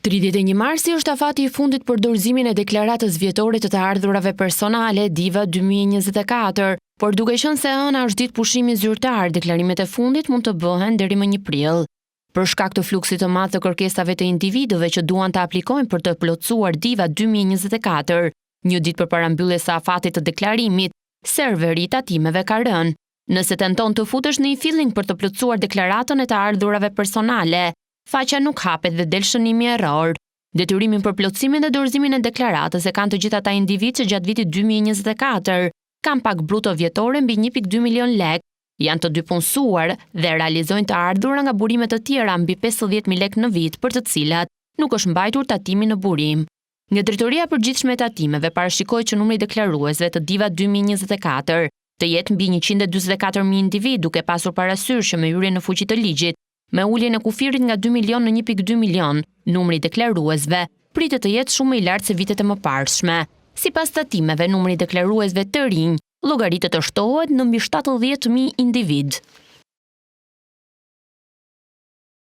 31 marsi është afati I fundit për dorëzimin e deklaratës vjetore të ardhurave personale DIVA 2024, por duke qenë se ëna është ditë pushimi zyrtar, deklarimet e fundit mund të bëhen deri më 1 prill. Për shkak të fluksit të madh të kërkesave të individëve që duan të aplikojnë për të plotësuar DIVA 2024, një ditë përpara mbylljes së afatit të deklarimit, serveri I tatimeve ka rënë. Nëse tenton të futesh në një filling për të plotësuar deklaratën e të ardhurave personale, faqja nuk hapet dhe del shënimi error. Detyrimin për plotësimin dhe dorëzimin e deklaratës e kanë të gjithë ata individë që gjatë vitit 2024 kanë pak bruto vjetore mbi 1.2 milion lek, janë të dy punësuar dhe realizojnë të ardhura nga burime të tjera mbi 50.000 lek në vit për të cilat nuk është mbajtur tatimi në burim. Nga Drejtoria e Përgjithshme e Tatimeve parashikoi që numri I deklaruesve të DIVA 2024 të jetë mbi 144.000 individ, duke pasur parasysh që me hyrjen në fuqi të ligjit, me uljen e kufirit nga 2 milion në 1.2 milion, numri I deklaruesve pritet të jetë shumë më I lartë se vitet e mëparshme. Sipas tatimeve, numri I deklaruesve të rinj llogaritet të shtohet në mbi 70.000 individ.